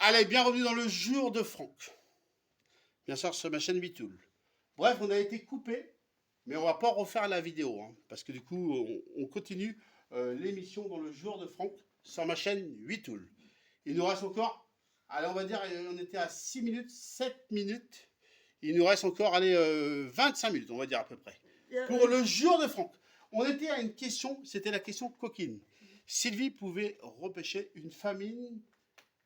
Allez, bienvenue dans le jour de Franck. Bien sûr, sur ma chaîne Bitool. Bref, on a été coupé, mais on va pas refaire la vidéo, hein, parce que du coup, on continue l'émission dans le jour de Franck sur ma chaîne Bitool. Il nous reste encore, allez, on va dire, on était à 6 minutes, 7 minutes. Il nous reste encore, allez, 25 minutes, on va dire à peu près. Pour le jour de Franck, on était à une question, c'était la question coquine. Sylvie pouvait repêcher une famille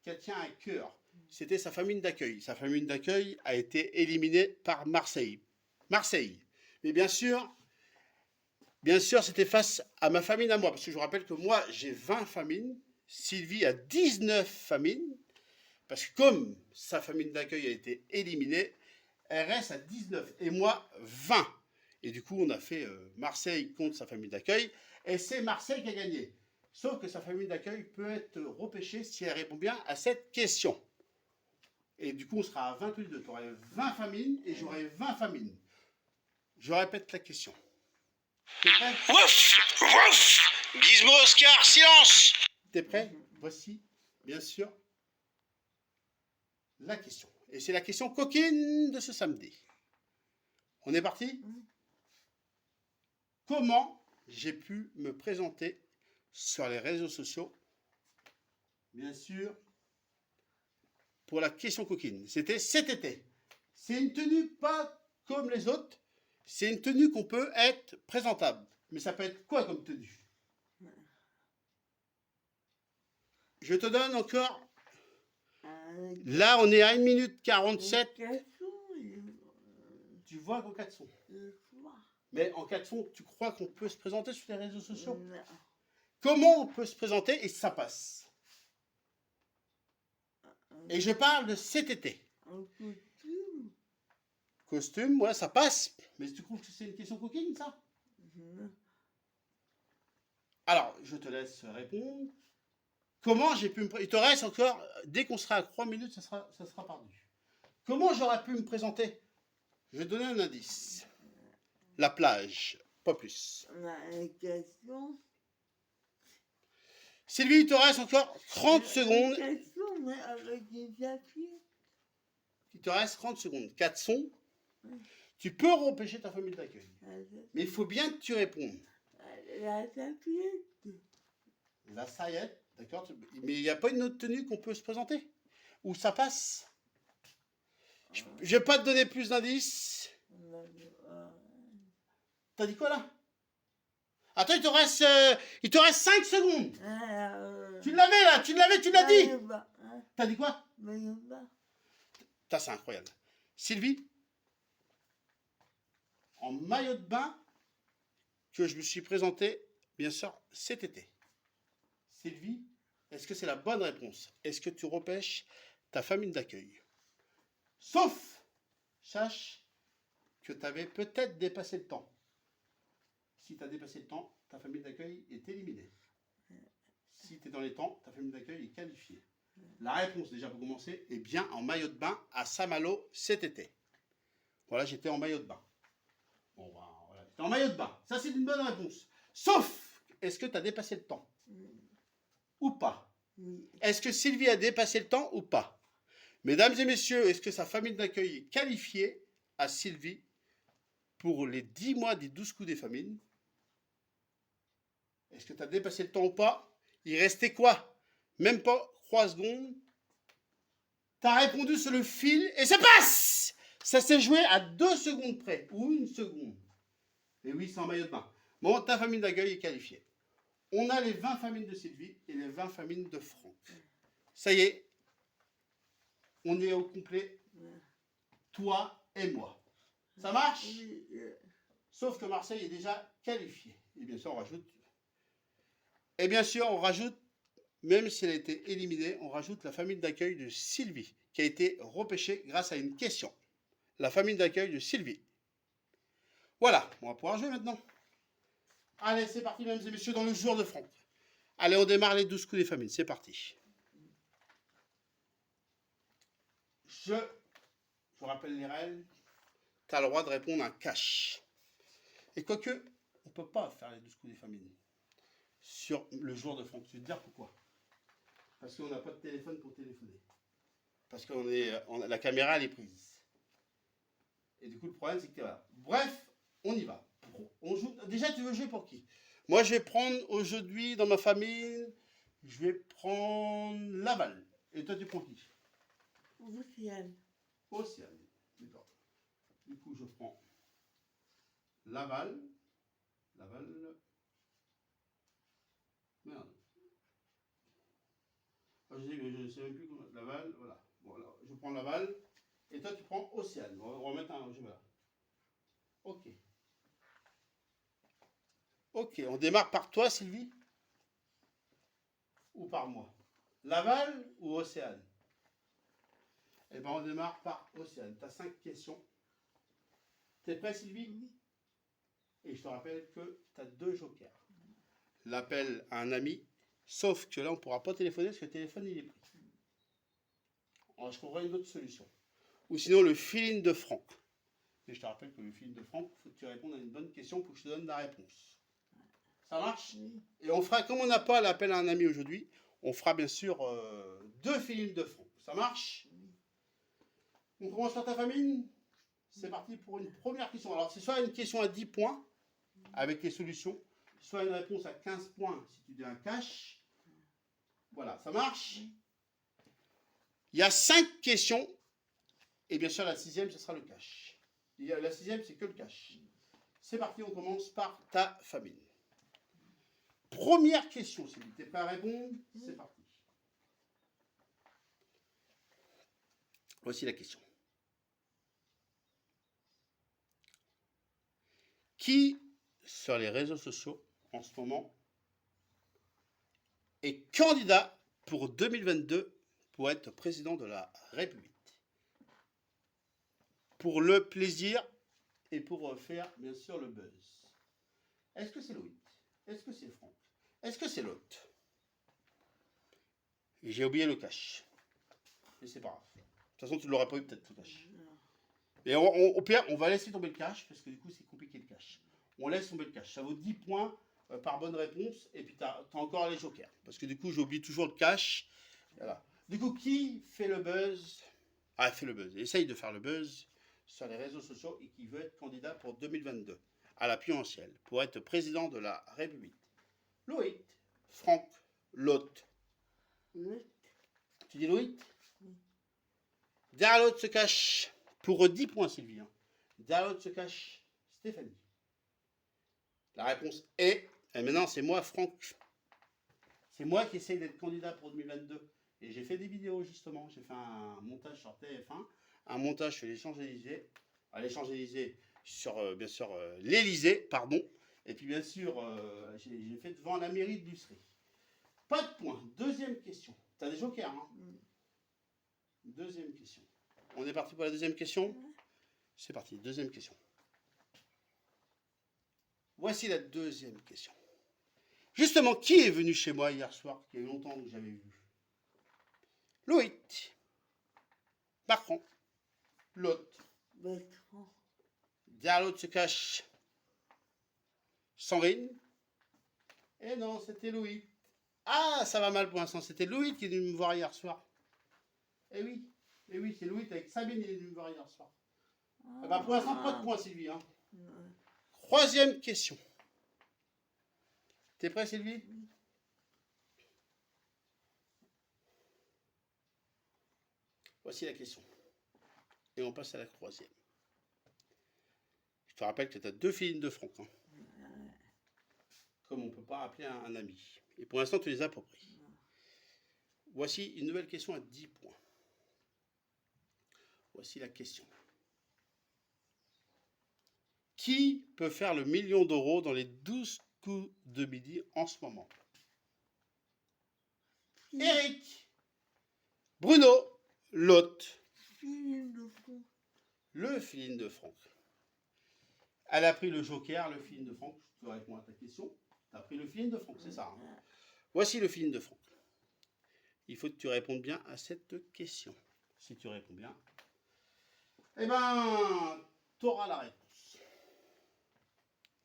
qu'elle tient à cœur. C'était sa famille d'accueil. Sa famille d'accueil a été éliminée par Marseille. Marseille. Mais bien sûr, c'était face à ma famille à moi. Parce que je vous rappelle que moi, j'ai 20 familles. Sylvie a 19 familles. Parce que comme sa famille d'accueil a été éliminée, elle reste à 19. Et moi, 20. Et du coup, on a fait Marseille contre sa famille d'accueil. Et c'est Marseille qui a gagné. Sauf que sa famille d'accueil peut être repêchée si elle répond bien à cette question. Et du coup, on sera à 20 tous les deux. Tu aurais 20 familles et j'aurai 20 familles. Je répète la question. T'es prêt? Wouf! Wouf! Gizmo Oscar, silence! T'es prêt? Voici, bien sûr, la question. Et c'est la question coquine de ce samedi. On est parti? Comment j'ai pu me présenter sur les réseaux sociaux? Bien sûr, pour la question coquine. C'était cet été. C'est une tenue pas comme les autres. C'est une tenue qu'on peut être présentable. Mais ça peut être quoi comme tenue? Je te donne encore. Là, on est à 1 minute 47. Tu vois qu'en 4 sons. Mais en 4 sons, tu crois qu'on peut se présenter sur les réseaux sociaux? Comment on peut se présenter et ça passe? Et je parle de cet été. Costume, ouais, ça passe. Mais tu trouves que c'est une question coquine, ça? Alors, je te laisse répondre. Comment j'ai pu me... Il te reste encore, dès qu'on sera à 3 minutes, ça sera perdu. Comment j'aurais pu me présenter? Je vais donner un indice. La plage, pas plus. Sylvie, il te reste encore 30 secondes. Il te reste 30 secondes. 4 sons. Tu peux repêcher ta famille d'accueil. Mais il faut bien que tu répondes. La saillette, d'accord. Mais il n'y a pas une autre tenue qu'on peut se présenter? Où ça passe? Je ne vais pas te donner plus d'indices. T'as dit quoi là? Attends, il te reste 5 secondes. Tu l'avais là, tu l'as dit. T'as dit quoi? Ça, c'est incroyable. Sylvie, en maillot de bain, que je me suis présenté, bien sûr, cet été. Sylvie, est-ce que c'est la bonne réponse? Est-ce que tu repêches ta famille d'accueil? Sauf, sache que tu avais peut-être dépassé le temps. Si tu as dépassé le temps, ta famille d'accueil est éliminée. Si tu es dans les temps, ta famille d'accueil est qualifiée. La réponse, déjà pour commencer, est bien en maillot de bain à Saint-Malo cet été. Voilà, j'étais en maillot de bain. Bon, voilà, j'étais en maillot de bain. Ça, c'est une bonne réponse. Sauf, est-ce que tu as dépassé le temps? Ou pas? Est-ce que Sylvie a dépassé le temps ou pas? Mesdames et messieurs, est-ce que sa famille d'accueil est qualifiée à Sylvie pour les 10 mois des 12 coups des familles? Est-ce que tu as dépassé le temps ou pas? Il restait quoi? Même pas 3 secondes. Tu as répondu sur le fil et ça passe! Ça s'est joué à 2 secondes près, ou 1 seconde. Et oui, c'est en maillot de bain. Bon, ta famille d'accueil est qualifiée. On a les 20 familles de Sylvie et les 20 familles de Franck. Ça y est, on est au complet, toi et moi. Ça marche? Sauf que Marseille est déjà qualifié. Et bien sûr, on rajoute. Et bien sûr, on rajoute, même si elle a été éliminée, on rajoute la famille d'accueil de Sylvie, qui a été repêchée grâce à une question. La famille d'accueil de Sylvie. Voilà, on va pouvoir jouer maintenant. Allez, c'est parti, mesdames et messieurs, dans le jour de Franck. Allez, on démarre les 12 coups des familles. C'est parti. Je vous rappelle les règles. Tu as le droit de répondre un cash. Et quoique, on ne peut pas faire les 12 coups des familles sur le jour de Franck. Je vais te dire pourquoi. Parce qu'on n'a pas de téléphone pour téléphoner. Parce que la caméra, elle est prise. Et du coup, le problème, c'est que t'es là. Bref, on y va. On joue. Déjà, tu veux jouer pour qui? Moi, je vais prendre aujourd'hui, dans ma famille, je vais prendre Laval. Et toi, tu prends qui? Océane. Océane. D'accord. Du coup, je prends Laval. Laval. Merde. Je ne sais même plus comment. Laval, voilà. Voilà. Je prends Laval. Et toi, tu prends Océane. On va remettre un jeu là. Ok. Ok. On démarre par toi, Sylvie? Ou par moi? Laval ou Océane? Eh bien, on démarre par Océane. Tu as 5 questions. T'es prêt, Sylvie? Oui. Et je te rappelle que tu as 2 jokers. L'appel à un ami, sauf que là, on ne pourra pas téléphoner parce que le téléphone, il est pris. Alors, je trouverai une autre solution. Ou sinon, le fill-in de Franck. Et je te rappelle que le fill-in de Franck, il faut que tu répondes à une bonne question pour que je te donne la réponse. Ça marche? Oui. Et on fera, comme on n'a pas l'appel à un ami aujourd'hui, on fera bien sûr 2 fill-in de Franck. Ça marche? On commence par ta famille? C'est parti pour une première question. Alors, c'est soit une question à 10 points avec les solutions, soit une réponse à 15 points si tu dis un cash. Voilà, ça marche? Il y a 5 questions. Et bien sûr, la 6e, ce sera le cash. La 6e, c'est que le cash. C'est parti, on commence par ta famille. Première question, Sylvie. T'es prêt à répondre? C'est parti. Voici la question. Qui, sur les réseaux sociaux, en ce moment, est candidat pour 2022 pour être président de la République? Pour le plaisir et pour faire, bien sûr, le buzz. Est-ce que c'est Loïc? Est-ce que c'est Franck? Est-ce que c'est l'autre? J'ai oublié le cash. Mais c'est pas grave. De toute façon, tu ne l'aurais pas eu peut-être le cash. Et au pire, on va laisser tomber le cash, parce que du coup, c'est compliqué le cash. On laisse tomber le cash. Ça vaut 10 points par bonne réponse, et puis tu as encore les jokers. Parce que du coup, j'oublie toujours le cash. Voilà. Du coup, qui fait le buzz? Ah, fait le buzz. Essaye de faire le buzz sur les réseaux sociaux et qui veut être candidat pour 2022 à la Pion-en-Ciel pour être président de la République. Loïc, Franck, Lot. L'autre. Tu dis Loïc? Oui. Derrière l'autre se cache, pour 10 points Sylvie, hein. Derrière l'autre se cache Stéphanie. La réponse est, et maintenant c'est moi Franck. C'est moi qui essaye d'être candidat pour 2022. Et j'ai fait des vidéos justement, j'ai fait un montage sur TF1, un montage sur les Champs-Élysées, les Champs-Élysées sur bien sûr l'Élysée, pardon, et puis bien sûr j'ai fait devant la mairie de Lucé. Pas de points. Deuxième question. T'as des jokers, hein? Deuxième question. On est parti pour la deuxième question? C'est parti, deuxième question. Voici la deuxième question. Justement, qui est venu chez moi hier soir, qu'il y a longtemps que j'avais vu? Loïc, Bertrand, l'autre. Bertrand. Derrière l'autre se cache Sandrine. Et non, c'était Loïc. Ah, ça va mal pour l'instant. C'était Loïc qui est venu me voir hier soir. Eh oui, c'est Loïc avec Sabine qui est venu me voir hier soir. Ah bah, pour l'instant, pas de points, Sylvie. Hein. Troisième question. T'es prêt, Sylvie? Voici la question. Et on passe à la troisième. Je te rappelle que tu as 2 films de Franck. Hein. Comme on ne peut pas appeler un ami. Et pour l'instant, tu les as pas pris. Voici une nouvelle question à 10 points. Voici la question. Qui peut faire le 1 million d'euros dans les 12 coups de midi en ce moment? Eric, Bruno, Lot. Le fill-in de Franck. Elle a pris le joker, le fill-in de Franck. Tu réponds à ta question. Tu as pris le fill-in de Franck, c'est ça. Hein. Voici le fill-in de Franck. Il faut que tu répondes bien à cette question. Si tu réponds bien, eh ben, tu auras la réponse.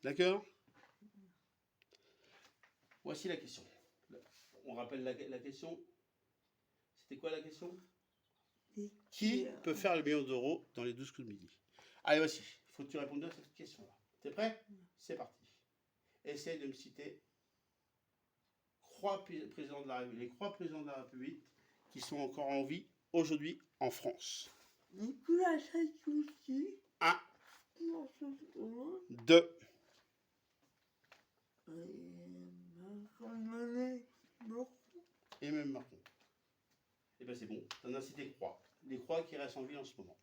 D'accord? Voici la question. On rappelle la question. C'était quoi la question? Qui peut faire le million d'euros dans les 12 coups de midi? Allez, voici. Il faut que tu répondes à cette question-là. T'es prêt? C'est parti. Essaye de me citer les 3 présidents de la République qui sont encore en vie aujourd'hui en France. Nicolas Sarkozy. 1, François 2, et même Macron. Et bien c'est bon, tu en as cité 3. Les 3 qui restent en vie en ce moment.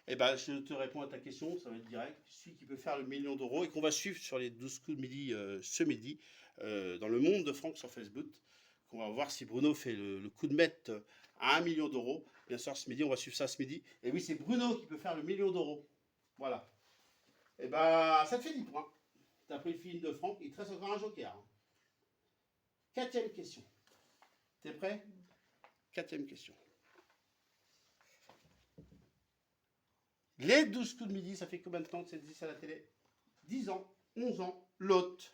Et ben je te réponds à ta question, ça va être direct. Celui qui peut faire le million d'euros et qu'on va suivre sur les 12 coups de midi ce midi, dans le monde de Franck sur Facebook. On va voir si Bruno fait le coup de maître à 1 million d'euros. Bien sûr, ce midi, on va suivre ça ce midi. Et oui, c'est Bruno qui peut faire le million d'euros. Voilà. Et ben, ça te fait 10 points. Tu as pris le film de Franck, il te reste encore un joker. 4e question. T'es prêt? 4e question. Les 12 coups de midi, ça fait combien de temps que c'est 10 à la télé? 10 ans, 11 ans, l'autre.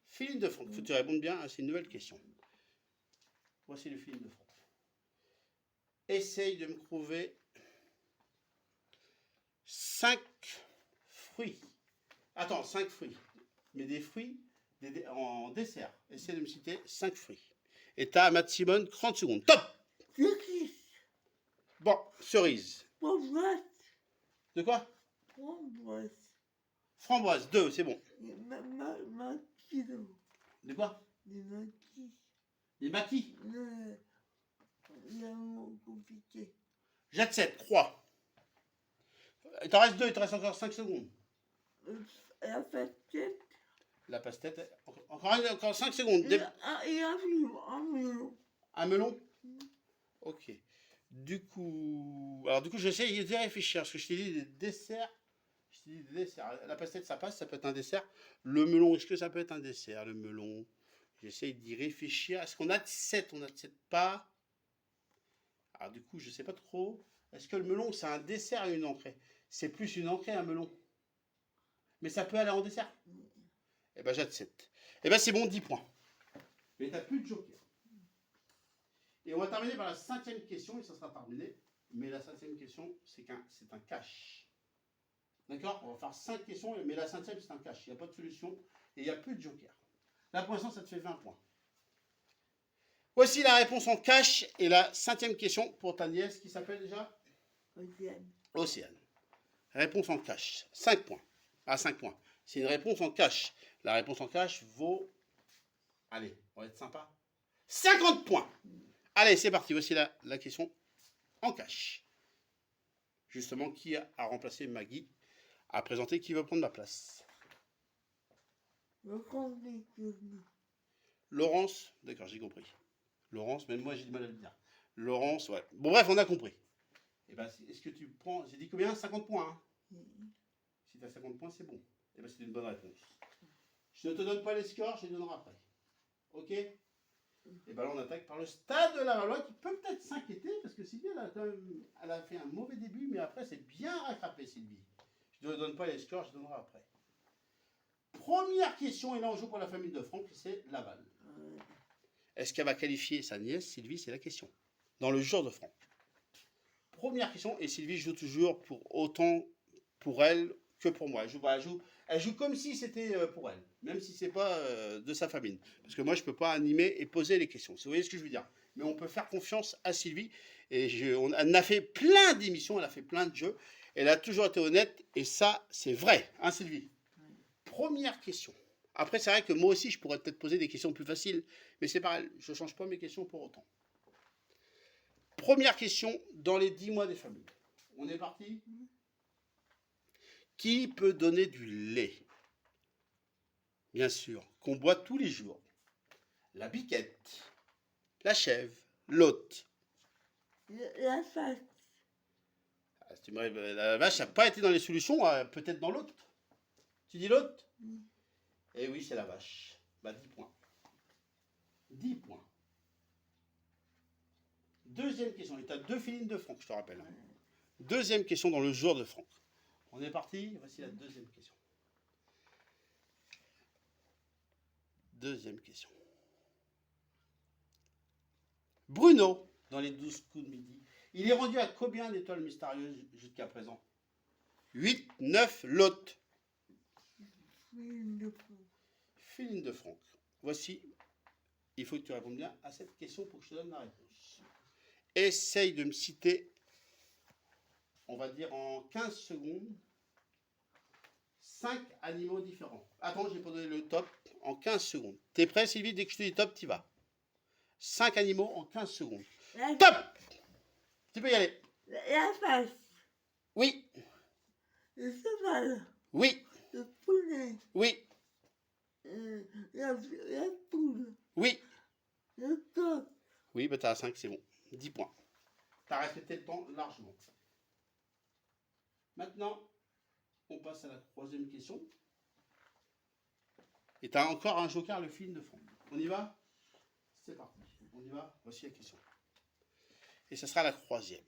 Philippe de Franck, faut que tu répondes bien, hein, c'est une nouvelle question. Voici le Philippe de Franck. Essaye de me trouver 5 fruits. Attends, 5 fruits. Mais des fruits en dessert. Essaye de me citer 5 fruits. Et t'as Matt Simon, 30 secondes. Top! Bon, cerise. Framboise. De quoi? Framboise. Framboise, 2, c'est bon. Maquis. De quoi? Des maquis. Les maquis. C'est un mot compliqué. J'accepte, 3. Il t'en reste 2, il te reste encore 5 secondes. La pastèque. La pastèque, encore 5 secondes. Et un melon. Un melon? Ok. Du coup, j'essaie de réfléchir, parce que je t'ai dit des desserts. La pastèque, ça passe, ça peut être un dessert. Le melon, est-ce que ça peut être un dessert, le melon? J'essaie d'y réfléchir. Est-ce qu'on a de 7? On a de 7 pas. Alors du coup, je sais pas trop. Est-ce que le melon, c'est un dessert ou une entrée? C'est plus une entrée, un melon. Mais ça peut aller en dessert. Eh ben, j'ai de 7. Eh ben, c'est bon, 10 points. Mais t'as plus de joker. Et on va terminer par la 5e question, et ça sera terminé. Mais la 5e question, c'est un cash. D'accord? On va faire 5 questions, mais la 5e, c'est un cash. Il n'y a pas de solution et il n'y a plus de joker. Là, pour l'instant, ça te fait 20 points. Voici la réponse en cash et la 5e question pour ta nièce qui s'appelle déjà Océane. Réponse en cash. 5 points. Ah, 5 points. C'est une réponse en cash. La réponse en cash vaut... Allez, on va être sympa. 50 points. Allez, c'est parti. Voici la question en cash. Justement, qui a remplacé Maggie? À présenter qui va prendre ma place. Laurence, d'accord, j'ai compris. Laurence, même moi j'ai du mal à le dire. Laurence, ouais. Bon, bref, on a compris. Et ben, est-ce que tu prends. J'ai dit combien? 50 points. Hein. Si tu as 50 points, c'est bon. Et ben, c'est une bonne réponse. Je ne te donne pas les scores, je les donnerai après. Ok? Et ben là, on attaque par le Stade de Lavallois qui peut peut-être s'inquiéter parce que Sylvie, elle a fait un mauvais début, mais après, c'est bien rattrapé, Sylvie. Je ne donne pas les scores, je donnerai après. Première question, et là on joue pour la famille de Franck, c'est Laval. Est-ce qu'elle va qualifier sa nièce, Sylvie? C'est la question. Dans le jour de Franck. Première question, et Sylvie joue toujours pour autant pour elle que pour moi. Elle joue comme si c'était pour elle, même si c'est pas de sa famille. Parce que moi, je ne peux pas animer et poser les questions. Vous voyez ce que je veux dire? Mais on peut faire confiance à Sylvie. Et elle a fait plein d'émissions, elle a fait plein de jeux. Elle a toujours été honnête, et ça, c'est vrai, hein Sylvie? Première question. Après, c'est vrai que moi aussi, je pourrais peut-être poser des questions plus faciles, mais c'est pareil, je ne change pas mes questions pour autant. Première question, dans les 10 mois des familles. On est parti? Qui peut donner du lait? Bien sûr, qu'on boit tous les jours. La biquette, la chèvre, l'hôte. La vache. La vache n'a pas été dans les solutions, peut-être dans l'autre. Tu dis l'autre? Eh oui, c'est la vache. Bah, 10 points. 10 points. Deuxième question. Et tu as 2 filines de Franck, je te rappelle. Deuxième question dans le jour de Franck. On est parti? Voici la deuxième question. deuxième question. Bruno, dans les 12 coups de midi, il est rendu à combien d'étoiles mystérieuses jusqu'à présent? 8, 9, Lot. Film de fond. Philine de Franck. Voici, il faut que tu répondes bien à cette question pour que je te donne la réponse. Essaye de me citer, on va dire en 15 secondes, 5 animaux différents. Attends, je vais pas donner le top en 15 secondes. T'es prêt, Sylvie? Dès que je te dis top, t'y vas. 5 animaux en 15 secondes. La, Top! Tu peux y aller. la face. Oui, Le cheval. oui, Le poulet. oui, La poule. oui. Le coq. Oui, bah t'as 5, c'est bon. 10 points. T'as respecté le temps largement. Maintenant, on passe à la troisième question. Et t'as encore un joker, le film de Franck. On y va? C'est parti. On y va? Voici la question. Et ce sera la troisième.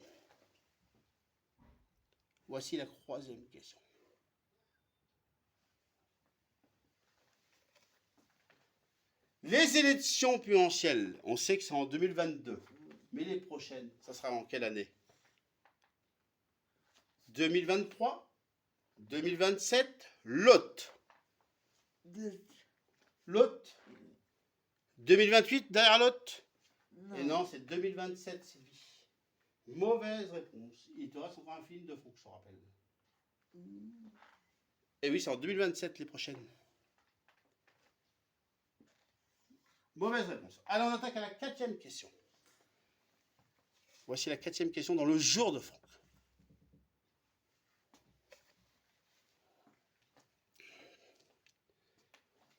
Voici la troisième question. Les élections présidentielles, on sait que c'est en 2022. Mais les prochaines, ça sera en quelle année? 2023, 2027, l'autre. Deux. L'autre. 2028, derrière l'autre. Non. Et non, c'est 2027, Sylvie. Mauvaise réponse. Il te reste encore un film de fond, je te rappelle. Et oui, c'est en 2027 les prochaines. Mauvaise réponse. Alors on attaque à la quatrième question. Voici la quatrième question dans le jour de Franck.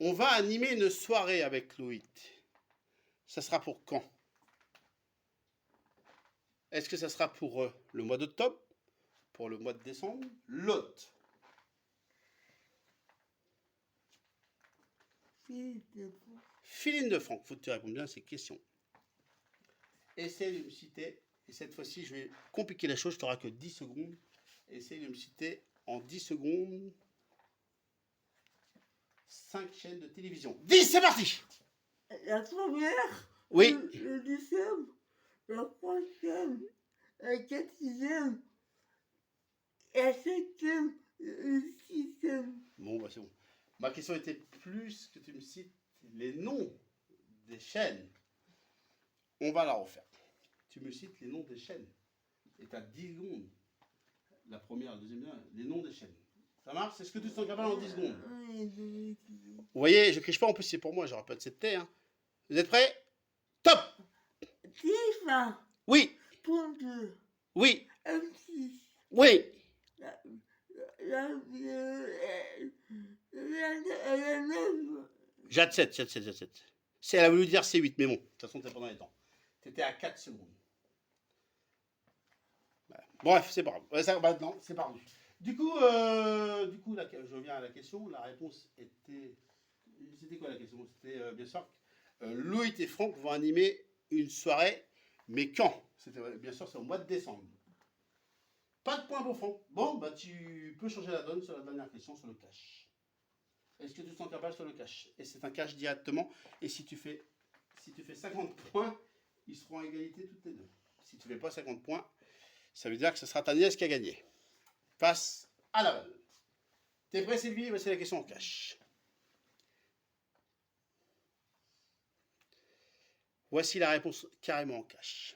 On va animer une soirée avec Loïc. Ça sera pour quand? Est-ce que ça sera pour le mois d'octobre? Pour le mois de décembre? L'autre. Film de fond. Philine de Franck, faut que tu répondes bien à ces questions. Essaye de me citer, et cette fois-ci je vais compliquer la chose, tu n'auras que 10 secondes. Essaye de me citer en 10 secondes 5 chaînes de télévision. 10, c'est parti! La première. Oui, Le deuxième. La troisième. La quatrième. La septième. Le sixième. bon, bah c'est bon. Ma question était plus que tu me cites les noms des chaînes. On va la refaire. Tu me cites les noms des chaînes. Et tu as 10 secondes. La première, la deuxième, les noms des chaînes. Ça marche? Est-ce que tu te sens capable en 10 secondes? Oui. Vous voyez, je ne criche pas, en plus c'est pour moi, j'aurais pas de cette terre. Hein. Vous êtes prêts? Top! TF1. Oui, Point 2. oui, M6. oui. La 9. J'ai 7. C'est, elle a voulu dire C8, mais bon, de toute façon, t'es pas dans les temps. T'étais à 4 secondes. Voilà. Bref, c'est pas grave. Ouais, ça, maintenant, c'est perdu. Du coup, je reviens à la question. La réponse était... C'était quoi la question? C'était bien sûr Loïc et Franck vont animer une soirée, mais quand? C'était bien sûr, c'est au mois de décembre. Pas de point pour Franck. Bon, bah tu peux changer la donne sur la dernière question, sur le cash. Est-ce que tu te sens capable sur le cash? Et c'est un cash directement. Et si tu fais 50 points, ils seront à égalité toutes les deux. Si tu ne fais pas 50 points, ça veut dire que ce sera ta nièce qui a gagné. Face à la balle. T'es prêt, Sylvie? Voici la question en cash. Voici la réponse carrément en cash.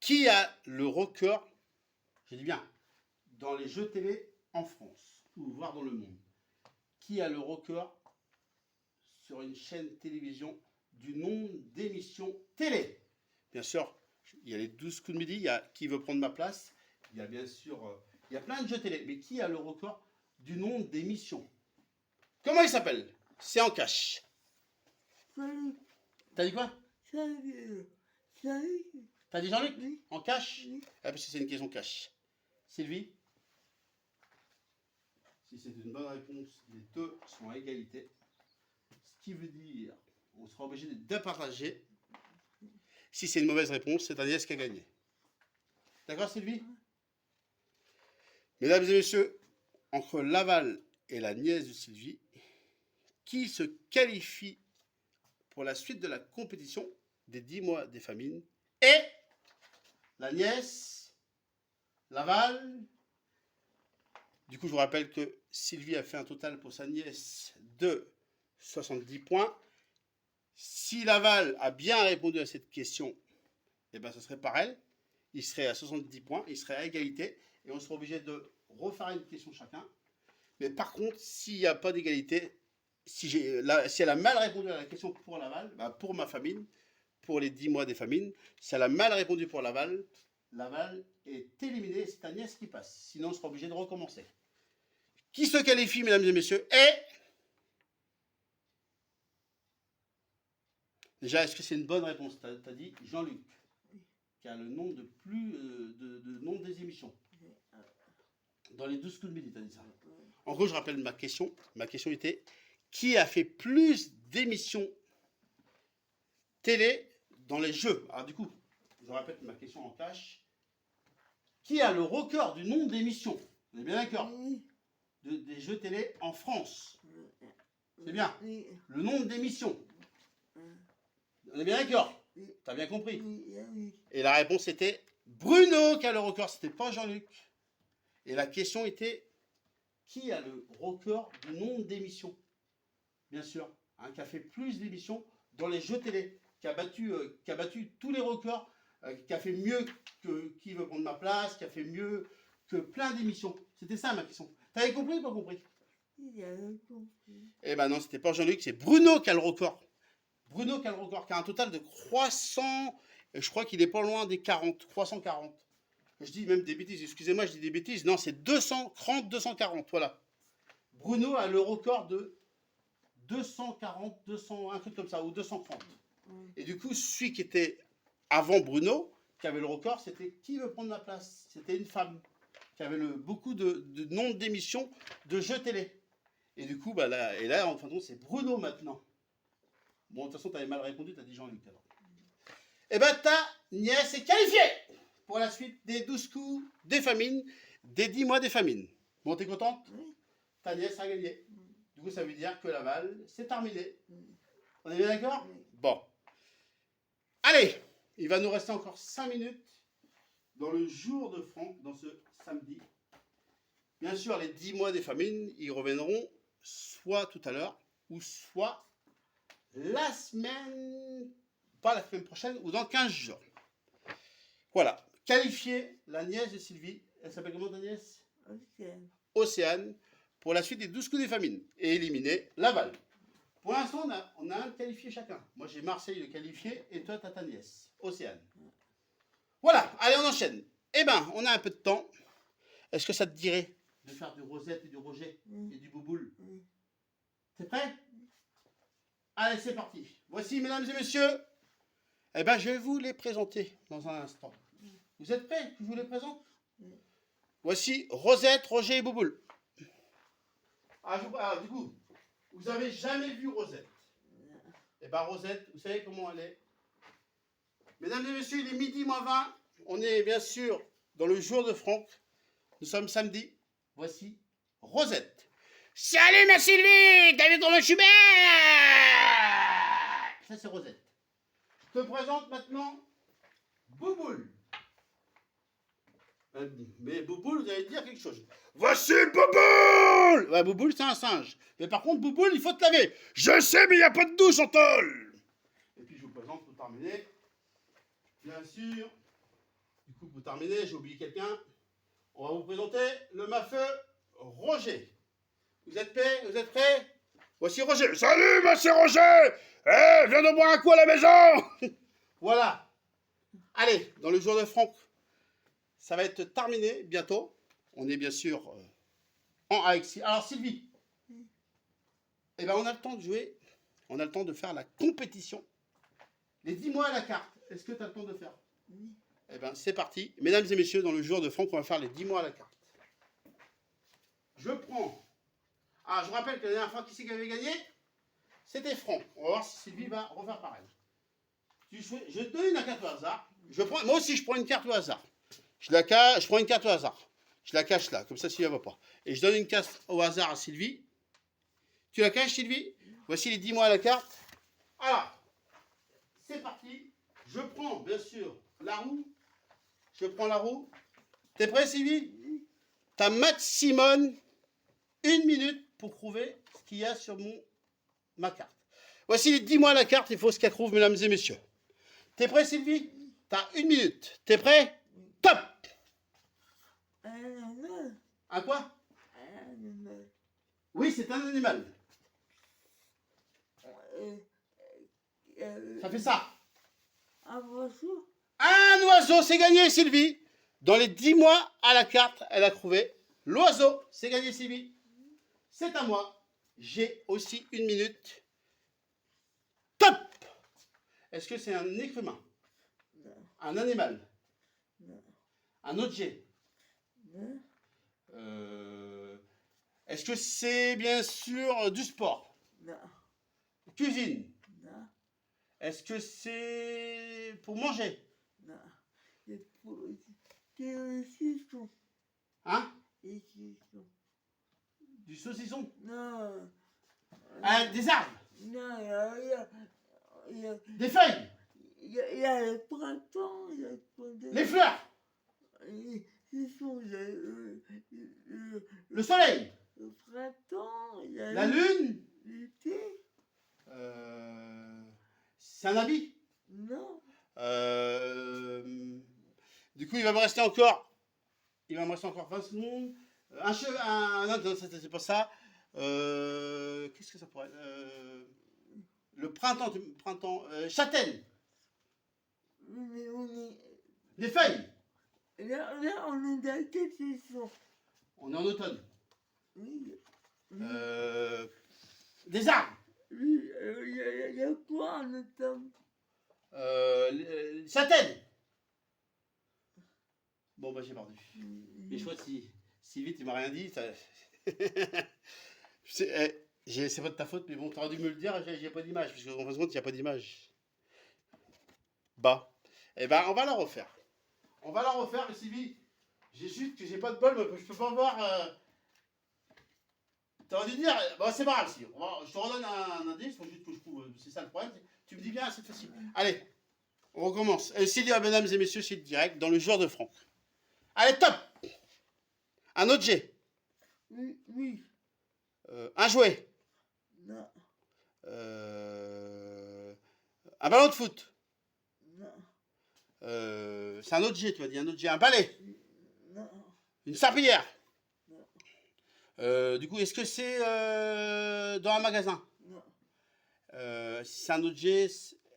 Qui a le record, je dis bien, dans les jeux télé en France, ou voire dans le monde? Qui a le record sur une chaîne télévision du nombre d'émissions télé? Bien sûr, il y a les 12 coups de midi, il y a Qui veut prendre ma place, il y a bien sûr, il y a plein de jeux télé, mais qui a le record du nombre d'émissions? Comment il s'appelle? C'est en cash. Salut. T'as dit quoi? Salut. T'as dit Jean-Luc? Oui. En cash? Oui. Ah, parce que c'est une question cash. Sylvie? Si c'est une bonne réponse, les deux sont à égalité. Ce qui veut dire, on sera obligé de partager. Si c'est une mauvaise réponse, c'est Agnès qui a gagné. D'accord, Sylvie? Mesdames et messieurs, entre Laval et la nièce de Sylvie qui se qualifient pour la suite de la compétition des 10 mois des famines. Et la nièce, Laval. Du coup, je vous rappelle que Sylvie a fait un total pour sa nièce de 70 points. Si Laval a bien répondu à cette question, eh ben, ce serait par elle. Il serait à 70 points, il serait à égalité. Et on serait obligé de refaire une question chacun. Mais par contre, s'il n'y a pas d'égalité, si elle a mal répondu à la question pour Laval, bah pour ma famine, pour les 10 mois des famines, si elle a mal répondu pour Laval, Laval est éliminé, c'est ta nièce qui passe. Sinon, on sera obligé de recommencer. Qui se qualifie, mesdames et messieurs, est... Déjà, est-ce que c'est une bonne réponse? Tu as dit Jean-Luc, qui a le nom de plus de nom des émissions. Dans les 12 coups de midi, tu as dit ça. En gros, je rappelle ma question. Ma question était, qui a fait plus d'émissions télé dans les jeux? Alors du coup, je répète ma question en cash. Qui a le record du nombre d'émissions? Vous êtes bien d'accord? Des jeux télé en France. C'est bien. Le nombre d'émissions. On est bien d'accord? T'as bien compris? Et la réponse était Bruno qui a le record. C'était pas Jean-Luc. Et la question était, qui a le record du nombre d'émissions? Bien sûr, hein, qui a fait plus d'émissions dans les jeux télé, qui a battu tous les records, qui a fait mieux que Qui veut prendre ma place, qui a fait mieux que plein d'émissions. C'était ça ma question. T'avais compris ou pas compris? Eh ben non, c'était pas Jean-Luc, c'est Bruno qui a le record. Bruno qui a le record, qui a un total de 300, je crois qu'il est pas loin des 40, 340. Je dis même des bêtises, excusez-moi, je dis des bêtises. Non, c'est 230, 240, voilà. Bruno a le record de 240, 200, un truc comme ça, ou 230. Et du coup, celui qui était avant Bruno, qui avait le record, c'était Qui veut prendre ma place? C'était une femme qui avait beaucoup de nombre d'émissions de jeux télé. Et du coup, bah là, en fin de compte, c'est Bruno maintenant. Bon, de toute façon, tu avais mal répondu, tu as dit Jean-Luc alors. Eh ben, ta nièce est qualifiée pour la suite des 12 coups des famines, des 10 mois des famines. Bon, t'es contente? Oui. Ta nièce a gagné. Du coup, ça veut dire que Laval, c'est terminé. On est bien d'accord? Oui. Bon. Allez, il va nous rester encore 5 minutes dans le jour de Franck, dans ce samedi. Bien sûr, les 10 mois des famines, ils reviendront soit tout à l'heure, ou soit la semaine, pas la semaine prochaine, ou dans 15 jours. Voilà. Qualifier la nièce de Sylvie, elle s'appelle comment ta nièce? Océane, pour la suite des 12 coups des famines. Et éliminer Laval. Pour l'instant, on a un qualifié chacun. Moi, j'ai Marseille le qualifié, et toi, tu as ta nièce, Océane. Voilà, allez, on enchaîne. Eh bien, on a un peu de temps. Est-ce que ça te dirait de faire du Rosette et du Roger et du Bouboule? T'es prêt? Allez, c'est parti. Voici, mesdames et messieurs, eh ben, je vais vous les présenter dans un instant. Vous êtes prêts que je vous les présente? Voici Rosette, Roger et Bouboule. Alors, du coup, vous n'avez jamais vu Rosette. Eh bien, Rosette, vous savez comment elle est? Mesdames et messieurs, il est midi moins 20. On est bien sûr dans le jour de Franck. Nous sommes samedi. Voici Rosette. Salut ma Sylvie, t'as vu comment je suis belle? Ça c'est Rosette. Je te présente maintenant Bouboule. Mais Bouboule, vous allez dire quelque chose. Voici Bouboule. Ouais, Bouboule c'est un singe. Mais par contre Bouboule, il faut te laver. Je sais, mais il n'y a pas de douche en tôle. Et puis je vous présente pour terminer. Bien sûr. Du coup, pour terminer, j'ai oublié quelqu'un. On va vous présenter le mafieux Roger. Vous êtes prêts? Vous êtes prêts? Voici Roger. Salut, monsieur Roger. Eh, viens de boire un coup à la maison. Voilà. Allez, dans le jour de Franck, ça va être terminé bientôt. On est bien sûr avec Sylvie. Alors, Sylvie, eh ben, on a le temps de jouer. On a le temps de faire la compétition. Les 10 mois à la carte. Est-ce que tu as le temps de faire? Oui. Eh bien, c'est parti. Mesdames et messieurs, dans le jour de Franck, on va faire les 10 mois à la carte. Je prends... Ah, je vous rappelle que la dernière fois, qui c'est qui avait gagné? C'était Franck. On va voir si Sylvie va refaire pareil. Je te donne une carte au hasard. Moi aussi, je prends une carte au hasard. Je prends une carte au hasard. Je la cache là, comme ça Sylvie ne va pas. Et je donne une carte au hasard à Sylvie. Tu la caches, Sylvie? Voici les 10 mois à la carte. Alors, c'est parti. Je prends, bien sûr, la roue. Je prends la roue. T'es prêt, Sylvie? T'as maximum 1 minute pour trouver ce qu'il y a sur ma carte. Voici les 10 mois à la carte. Il faut ce qu'elle trouve, mesdames et messieurs. T'es prêt, Sylvie? T'as 1 minute. T'es prêt? Top! Un animal. Un quoi? Un animal. Oui, c'est un animal. Ça fait ça. Un oiseau. Un oiseau, c'est gagné, Sylvie. Dans les 10 mois à la carte, elle a trouvé l'oiseau. C'est gagné, Sylvie. C'est à moi. J'ai aussi 1 minute. Top! Est-ce que c'est un être humain? Non. Un animal? Non. Un objet? Non. Est-ce que c'est bien sûr du sport? Non. Cuisine? Non. Est-ce que c'est pour manger? Non. C'est pour... C'est le saucisson. Hein? Les saucissons. Du saucisson? Non. Des arbres? Non, il y a... Des feuilles? Il y a le printemps, il y a le Les fleurs? Ce sont Le soleil? le printemps, il y a La lune? l'été. C'est un habit? Non. Du coup, il va me rester encore 20 secondes. Un cheveu, non, c'est pas ça. Qu'est-ce que ça pourrait être? Le printemps, châtaigne. Mais on est... Des feuilles. Là, on est dans quelle saison? On est en automne. Oui. Des arbres. Oui, il y a quoi en automne? Châtaigne. Bon, bah j'ai perdu. Mais je crois que si vite, il m'a rien dit. Ça... c'est pas de ta faute, mais bon, t'aurais dû me le dire, j'ai pas d'image, parce qu'en fin de compte, il n'y a pas d'image. Bah, eh ben, on va la refaire. On va la refaire, mais Sylvie, j'ai juste que j'ai pas de bol, mais je peux pas voir. T'aurais dû dire, bon, c'est pas grave, si. Je te redonne un indice, faut juste que je trouve, c'est ça le problème. Tu me dis bien, c'est facile. Allez, on recommence. Sylvie, mesdames et messieurs, c'est le direct, dans le joueur de Franck. Allez, top! Un objet. Oui, oui. Un jouet. Non, Un ballon de foot. non, C'est un objet, tu vas dire, un objet. Un balai. non, Une serpillière. non, Du coup, est-ce que c'est dans un magasin? non, Si c'est un objet,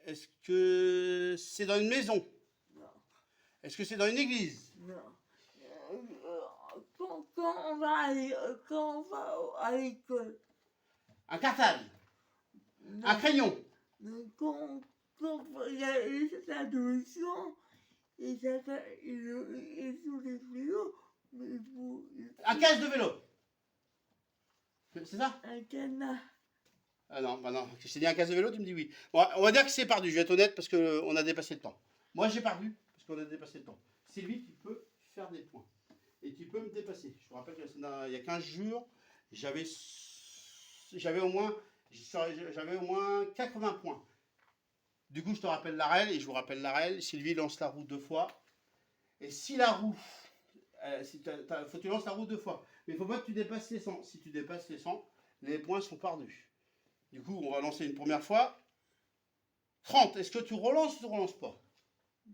est-ce que c'est dans une maison? non, Est-ce que c'est dans une église? non. Quand on va à l'école, Un cartable? non, Un crayon? quand il y a les adolescents, ils sont des vélos, mais il faut Un cache de vélo? C'est ça? un canard. Ah non, bah non. Je t'ai dit un casse de vélo, tu me dis oui. Bon, on va dire que c'est perdu, je vais être honnête, parce qu'on a dépassé le temps. Moi, j'ai perdu, parce qu'on a dépassé le temps. Sylvie, tu peux faire des points. Et tu peux me dépasser. Je te rappelle qu'il y a 15 jours, j'avais au moins 80 points. Du coup, je te rappelle la règle, et je vous rappelle la règle. Sylvie lance la roue 2 fois. Et si la roue, faut que tu lances la roue 2 fois. Mais il ne faut pas que tu dépasses les 100. Si tu dépasses les 100, les points sont perdus. Du coup, on va lancer une première fois. 30. Est-ce que tu relances ou tu ne relances pas?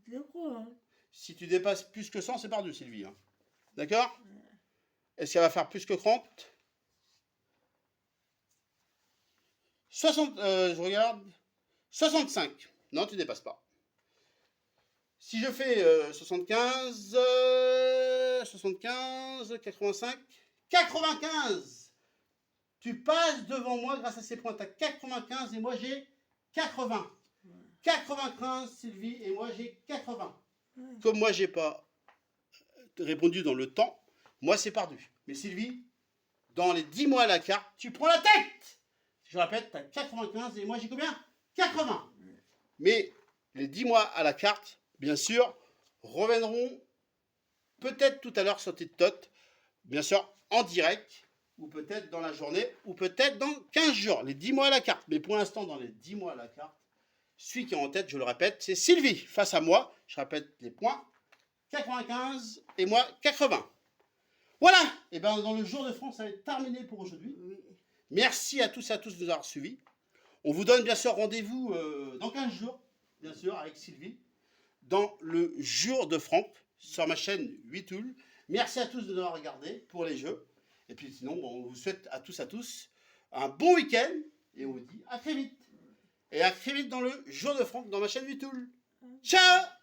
C'est quoi, hein? Si tu dépasses plus que 100, c'est perdu, Sylvie. Hein. D'accord? Est-ce qu'elle va faire plus que 30? 60, je regarde. 65. Non, tu ne dépasses pas. Si je fais 75, 85, 95. Tu passes devant moi grâce à ces points. Tu as 95 et moi j'ai 80. 95, Sylvie, et moi j'ai 80. Comme moi j'ai pas répondu dans le temps, moi c'est perdu. Mais Sylvie, dans les 10 mois à la carte, tu prends la tête. Je répète, tu as 95 et moi j'ai combien? 80. Mais les 10 mois à la carte, bien sûr, reviendront peut-être tout à l'heure sur TikTok bien sûr en direct, ou peut-être dans la journée, ou peut-être dans 15 jours, les 10 mois à la carte. Mais pour l'instant, dans les 10 mois à la carte, celui qui est en tête, je le répète, c'est Sylvie face à moi. Je répète les points, 95 et moi 80. Voilà, et bien dans le jour de France, ça va être terminé pour aujourd'hui. Oui. Merci à tous et à tous de nous avoir suivis. On vous donne bien sûr rendez-vous dans 15 jours, bien sûr, avec Sylvie, dans le jour de Franck, sur ma chaîne Witool. Merci à tous de nous avoir regardé pour les jeux. Et puis sinon, bon, on vous souhaite à tous un bon week-end et on vous dit à très vite. Et à très vite dans le jour de Franck, dans ma chaîne Witool. Ciao!